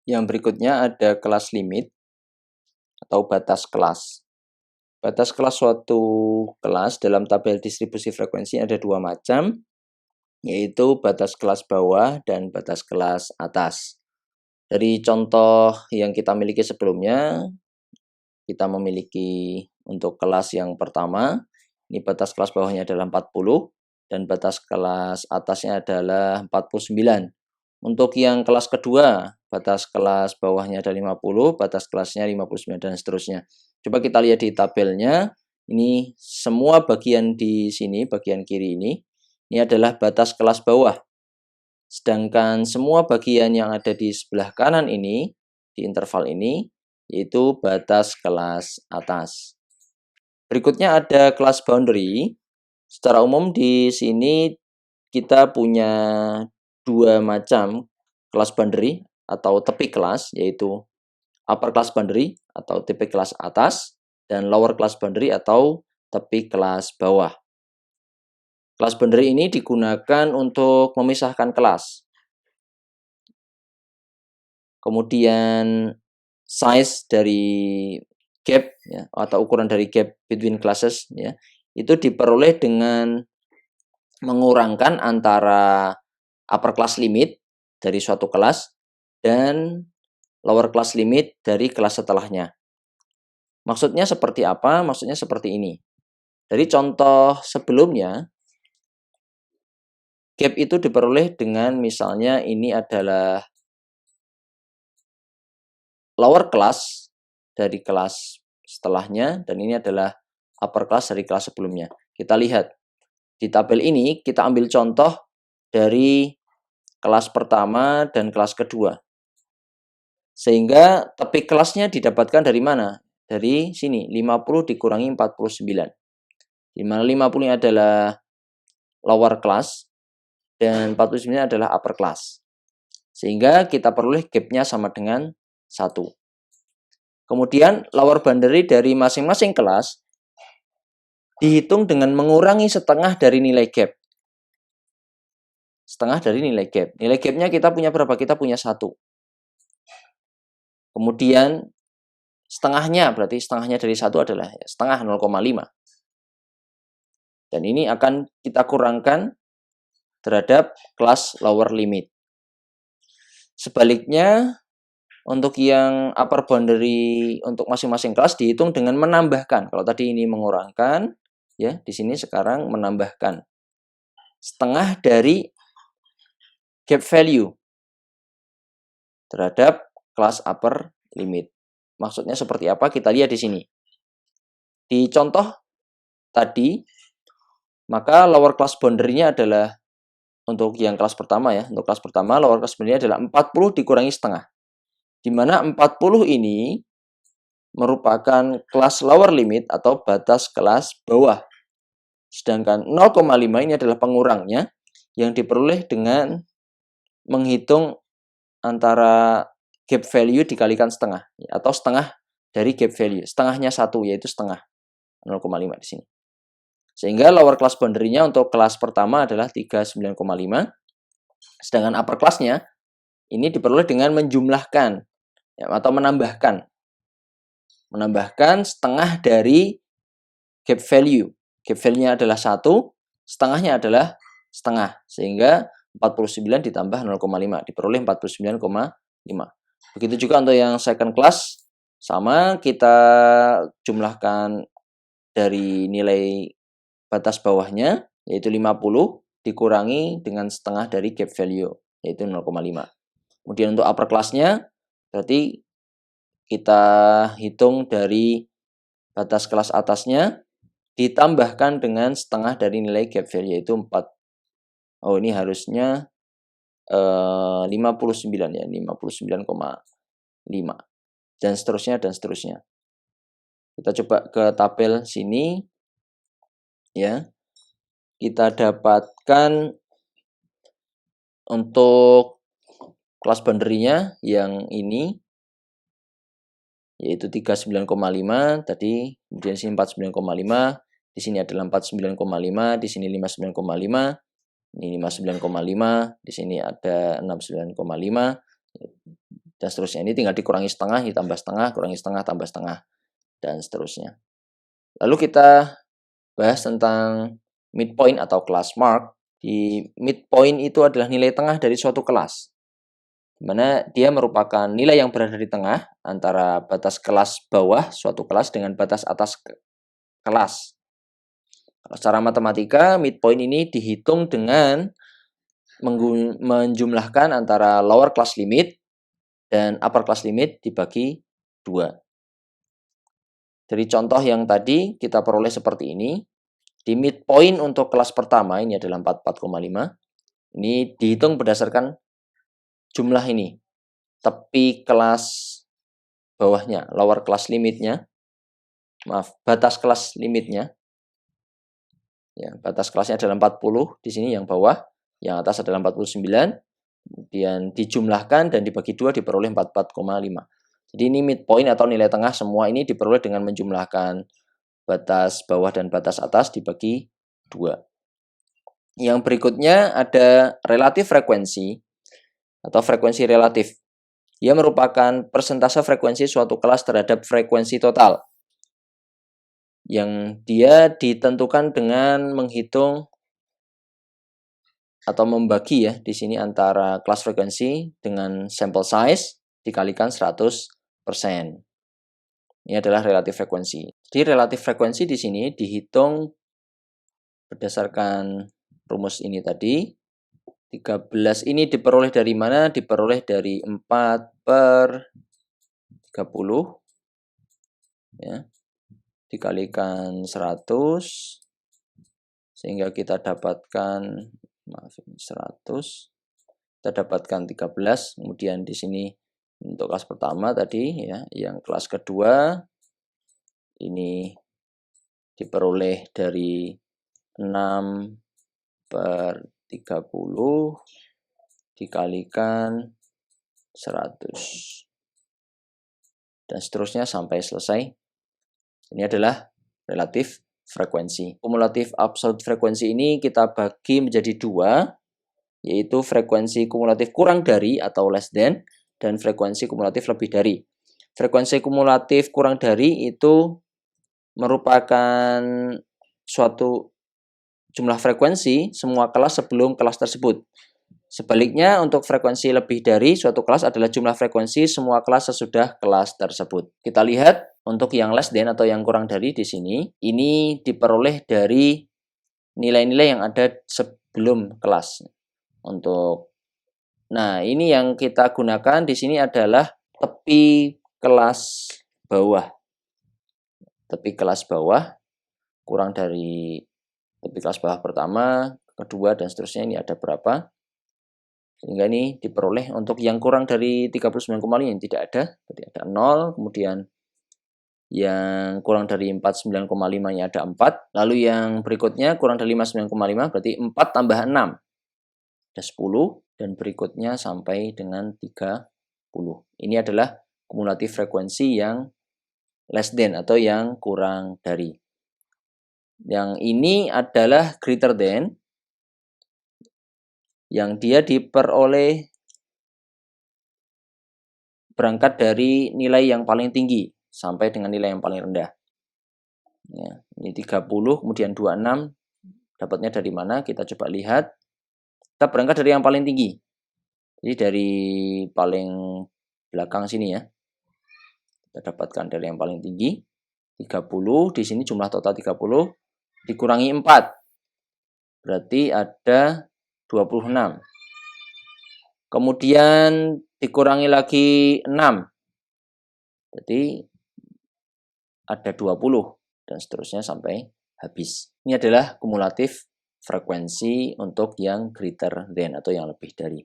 Yang berikutnya ada kelas limit atau batas kelas. Batas kelas suatu kelas dalam tabel distribusi frekuensi ada dua macam, yaitu batas kelas bawah dan batas kelas atas. Dari contoh yang kita miliki sebelumnya, kita memiliki untuk kelas yang pertama, ini batas kelas bawahnya adalah 40 dan batas kelas atasnya adalah 49. Untuk yang kelas kedua, batas kelas bawahnya ada 50, batas kelasnya 59 dan seterusnya. Coba kita lihat di tabelnya, ini semua bagian di sini, bagian kiri ini adalah batas kelas bawah. Sedangkan semua bagian yang ada di sebelah kanan ini, di interval ini, yaitu batas kelas atas. Berikutnya ada kelas boundary. Secara umum di sini kita punya dua macam kelas boundary atau tepi kelas, yaitu upper class boundary atau tepi kelas atas dan lower class boundary atau tepi kelas bawah. Kelas boundary ini digunakan untuk memisahkan kelas. Kemudian size dari gap ya, atau ukuran dari gap between classes ya, itu diperoleh dengan mengurangkan antara upper class limit dari suatu kelas dan lower class limit dari kelas setelahnya. Maksudnya seperti apa? Maksudnya seperti ini. Dari contoh sebelumnya, gap itu diperoleh dengan misalnya ini adalah lower class dari kelas setelahnya dan ini adalah upper class dari kelas sebelumnya. Kita lihat di tabel ini, kita ambil contoh dari kelas pertama dan kelas kedua. Sehingga tepi kelasnya didapatkan dari mana? Dari sini, 50 dikurangi 49. Di mana 50 ini adalah lower class dan 49 adalah upper class. Sehingga kita peroleh gapnya sama dengan 1. Kemudian lower boundary dari masing-masing kelas dihitung dengan mengurangi setengah dari nilai gap. Setengah dari nilai gap. Nilai gapnya kita punya berapa? Kita punya 1. Kemudian setengahnya, berarti setengahnya dari 1 adalah setengah 0,5. Dan ini akan kita kurangkan terhadap kelas lower limit. Sebaliknya, untuk yang upper boundary untuk masing-masing kelas dihitung dengan menambahkan. Kalau tadi ini mengurangkan, ya di sini sekarang menambahkan setengah dari gap value terhadap kelas upper limit. Maksudnya seperti apa? Kita lihat di sini. Di contoh tadi, maka lower class boundary-nya adalah untuk yang kelas pertama ya. Untuk kelas pertama, lower class boundary adalah 40 dikurangi setengah. Di mana 40 ini merupakan kelas lower limit atau batas kelas bawah. Sedangkan 0,5 ini adalah pengurangnya yang diperoleh dengan menghitung antara gap value dikalikan setengah atau setengah dari gap value. Setengahnya 1 yaitu setengah 0,5 di sini. Sehingga lower class boundary-nya untuk kelas pertama adalah 39,5. Sedangkan upper class-nya ini diperoleh dengan menjumlahkan ya, atau menambahkan setengah dari gap value. Gap value-nya adalah 1, setengahnya adalah setengah. Sehingga 49 ditambah 0,5 diperoleh 49,5. Begitu juga untuk yang second class, sama kita jumlahkan dari nilai batas bawahnya, yaitu 50, dikurangi dengan setengah dari gap value, yaitu 0,5. Kemudian untuk upper class-nya, berarti kita hitung dari batas kelas atasnya, ditambahkan dengan setengah dari nilai gap value, yaitu 4. Oh, ini harusnya 59 ya, 59,5 dan seterusnya dan seterusnya. Kita coba ke tabel sini ya. Kita dapatkan untuk kelas boundary-nya yang ini yaitu 39,5 tadi, kemudian sini 49,5, di sini adalah 49,5, di sini 59,5. Ini 59,5, di sini ada 69,5. dan seterusnya. Ini tinggal dikurangi setengah, ditambah setengah, kurangi setengah, tambah setengah, dan seterusnya. Lalu kita bahas tentang midpoint atau class mark. Di midpoint itu adalah nilai tengah dari suatu kelas, di mana dia merupakan nilai yang berada di tengah antara batas kelas bawah suatu kelas dengan batas atas kelas. Kalau secara matematika, midpoint ini dihitung dengan menjumlahkan antara lower class limit dan upper class limit dibagi 2. Dari contoh yang tadi kita peroleh seperti ini. Di midpoint untuk kelas pertama ini adalah 44,5. Ini dihitung berdasarkan jumlah ini. Tepi kelas bawahnya, lower class limitnya. Maaf, batas kelas limitnya. Ya, batas kelasnya adalah 40 di sini yang bawah, yang atas adalah 49. Kemudian dijumlahkan dan dibagi 2 diperoleh 44,5. Jadi ini midpoint atau nilai tengah, semua ini diperoleh dengan menjumlahkan batas bawah dan batas atas dibagi 2. Yang berikutnya ada relatif frekuensi atau frekuensi relatif. Ia merupakan persentase frekuensi suatu kelas terhadap frekuensi total, yang dia ditentukan dengan menghitung atau membagi ya di sini antara kelas frekuensi dengan sample size dikalikan 100%. Ini adalah relatif frekuensi. Jadi relatif frekuensi di sini dihitung berdasarkan rumus ini tadi. 13 ini diperoleh dari mana? Diperoleh dari 4/30 ya, dikalikan 100 sehingga kita dapatkan 100. Kita dapatkan 13. Kemudian di sini untuk kelas pertama tadi ya, yang kelas kedua ini diperoleh dari 6/30 dikalikan 100 dan seterusnya sampai selesai. Ini adalah relatif frekuensi. Kumulatif absolute frekuensi ini kita bagi menjadi 2, yaitu frekuensi kumulatif kurang dari atau less than dan frekuensi kumulatif lebih dari. Frekuensi kumulatif kurang dari itu merupakan suatu jumlah frekuensi semua kelas sebelum kelas tersebut. Sebaliknya, untuk frekuensi lebih dari suatu kelas adalah jumlah frekuensi semua kelas sesudah kelas tersebut. Kita lihat untuk yang less than atau yang kurang dari di sini, ini diperoleh dari nilai-nilai yang ada sebelum kelas. Nah, ini yang kita gunakan di sini adalah tepi kelas bawah. Tepi kelas bawah kurang dari tepi kelas bawah pertama, kedua, dan seterusnya. Ini ada berapa? Sehingga ini diperoleh untuk yang kurang dari 39,5 yang tidak ada. Berarti ada 0. Kemudian yang kurang dari 49,5 nya ada 4. Lalu yang berikutnya kurang dari 59,5 berarti 4 tambah 6. Ada 10. Dan berikutnya sampai dengan 30. Ini adalah kumulatif frekuensi yang less than atau yang kurang dari. Yang ini adalah greater than, yang dia diperoleh berangkat dari nilai yang paling tinggi sampai dengan nilai yang paling rendah. Ya, ini 30, kemudian 26. Dapatnya dari mana? Kita coba lihat. Kita berangkat dari yang paling tinggi. Jadi dari paling belakang sini ya. Kita dapatkan dari yang paling tinggi. 30, di sini jumlah total 30. Dikurangi 4. Berarti ada 26. Kemudian dikurangi lagi 6. Berarti ada 20. Dan seterusnya sampai habis. Ini adalah kumulatif frekuensi untuk yang greater than atau yang lebih dari.